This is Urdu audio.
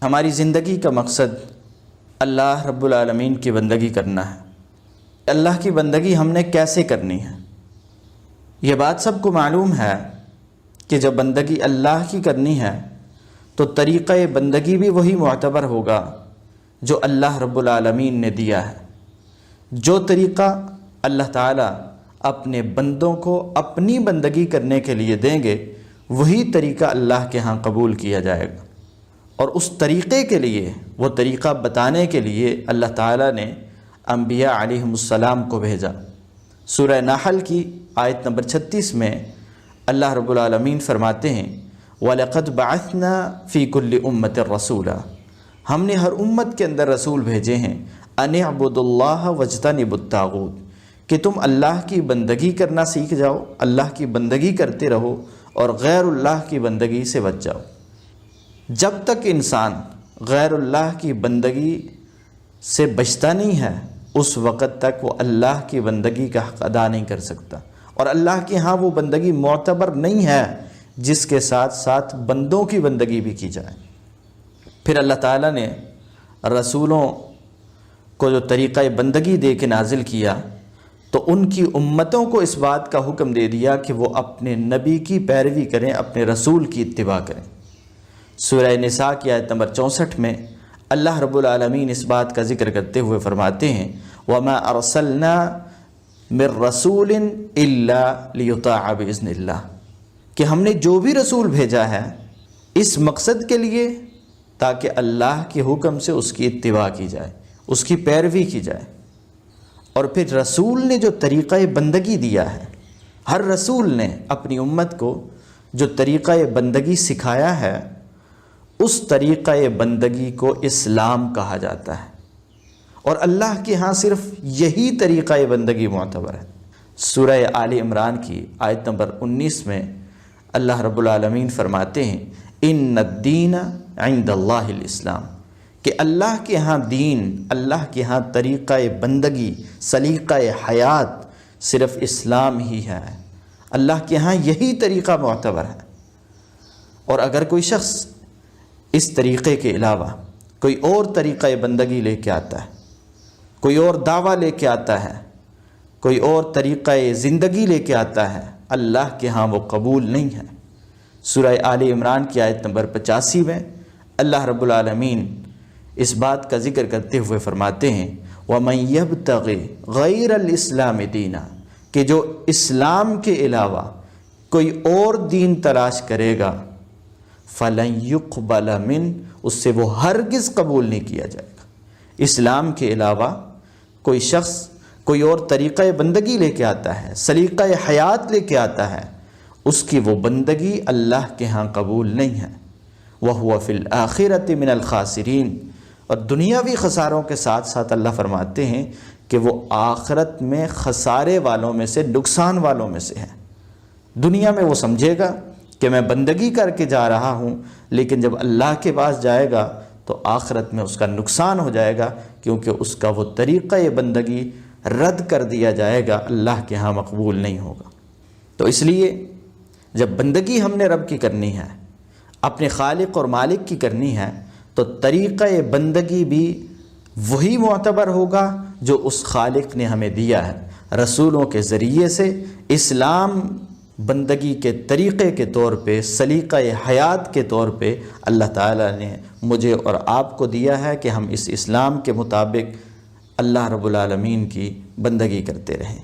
ہماری زندگی کا مقصد اللہ رب العالمین کی بندگی کرنا ہے۔ اللہ کی بندگی ہم نے کیسے کرنی ہے؟ یہ بات سب کو معلوم ہے کہ جب بندگی اللہ کی کرنی ہے تو طریقہ بندگی بھی وہی معتبر ہوگا جو اللہ رب العالمین نے دیا ہے۔ جو طریقہ اللہ تعالیٰ اپنے بندوں کو اپنی بندگی کرنے کے لیے دیں گے وہی طریقہ اللہ کے ہاں قبول کیا جائے گا، اور اس طریقے کے لیے، وہ طریقہ بتانے کے لیے اللہ تعالیٰ نے انبیاء علیہم السلام کو بھیجا۔ سورہ نحل کی آیت نمبر 36 میں اللہ رب العالمین فرماتے ہیں وَلَقَدْ بَعَثْنَا فِي كُلِّ أُمَّةٍ رَسُولًا، ہم نے ہر امت کے اندر رسول بھیجے ہیں أَنِ اعْبُدُوا اللَّهَ وَاجْتَنِبُوا الطَّاغُوتَ، کہ تم اللہ کی بندگی کرنا سیکھ جاؤ، اللہ کی بندگی کرتے رہو اور غیر اللہ کی بندگی سے بچ جاؤ۔ جب تک انسان غیر اللہ کی بندگی سے بچتا نہیں ہے اس وقت تک وہ اللہ کی بندگی کا حق ادا نہیں کر سکتا، اور اللہ کے ہاں وہ بندگی معتبر نہیں ہے جس کے ساتھ ساتھ بندوں کی بندگی بھی کی جائے۔ پھر اللہ تعالیٰ نے رسولوں کو جو طریقہ بندگی دے کے نازل کیا تو ان کی امتوں کو اس بات کا حکم دے دیا کہ وہ اپنے نبی کی پیروی کریں، اپنے رسول کی اتباع کریں۔ سورہ نساء کی آیت نمبر 64 میں اللہ رب العالمین اس بات کا ذکر کرتے ہوئے فرماتے ہیں وَمَا أَرْسَلْنَا مِن رَّسُولٍ إِلَّا لِيُطَاعَ بِإِذْنِ اللَّهِ، کہ ہم نے جو بھی رسول بھیجا ہے اس مقصد کے لیے تاکہ اللہ کے حکم سے اس کی اتباع کی جائے، اس کی پیروی کی جائے۔ اور پھر رسول نے جو طریقہ بندگی دیا ہے، ہر رسول نے اپنی امت کو جو طریقہ بندگی سکھایا ہے اس طریقہ بندگی کو اسلام کہا جاتا ہے، اور اللہ کے ہاں صرف یہی طریقہ بندگی معتبر ہے۔ سورہ آل عمران کی آیت نمبر 19 میں اللہ رب العالمین فرماتے ہیں ان الدین عند اللہ الاسلام، کہ اللہ کے ہاں دین، اللہ کے ہاں طریقہ بندگی، سلیقہ حیات صرف اسلام ہی ہے، اللہ کے ہاں یہی طریقہ معتبر ہے۔ اور اگر کوئی شخص اس طریقے کے علاوہ کوئی اور طریقہ بندگی لے کے آتا ہے، کوئی اور دعویٰ لے کے آتا ہے، کوئی اور طریقہ زندگی لے کے آتا ہے، اللہ کے ہاں وہ قبول نہیں ہے۔ سورہ آل عمران کی آیت نمبر 85 میں اللہ رب العالمین اس بات کا ذکر کرتے ہوئے فرماتے ہیں وَمَن يَبْتَغِ غَيْرَ الْإِسْلَامِ دِينًا، کہ جو اسلام کے علاوہ کوئی اور دین تلاش کرے گا فَلَن يُقْبَلَ مِنْهُ، اس سے وہ ہرگز قبول نہیں کیا جائے گا۔ اسلام کے علاوہ کوئی شخص کوئی اور طریقہ بندگی لے کے آتا ہے، سلیقہ حیات لے کے آتا ہے، اس کی وہ بندگی اللہ کے ہاں قبول نہیں ہے۔ وَهُوَ فِي الْآخِرَةِ مِنَ الْخَاسِرِينَ، اور دنیاوی خساروں کے ساتھ ساتھ اللہ فرماتے ہیں کہ وہ آخرت میں خسارے والوں میں سے، نقصان والوں میں سے ہے۔ دنیا میں وہ سمجھے گا کہ میں بندگی کر کے جا رہا ہوں، لیکن جب اللہ کے پاس جائے گا تو آخرت میں اس کا نقصان ہو جائے گا، کیونکہ اس کا وہ طریقہ بندگی رد کر دیا جائے گا، اللہ کے ہاں مقبول نہیں ہوگا۔ تو اس لیے جب بندگی ہم نے رب کی کرنی ہے، اپنے خالق اور مالک کی کرنی ہے، تو طریقہ بندگی بھی وہی معتبر ہوگا جو اس خالق نے ہمیں دیا ہے۔ رسولوں کے ذریعے سے اسلام بندگی کے طریقے کے طور پہ، سلیقہ حیات کے طور پہ اللہ تعالیٰ نے مجھے اور آپ کو دیا ہے کہ ہم اس اسلام کے مطابق اللہ رب العالمین کی بندگی کرتے رہیں۔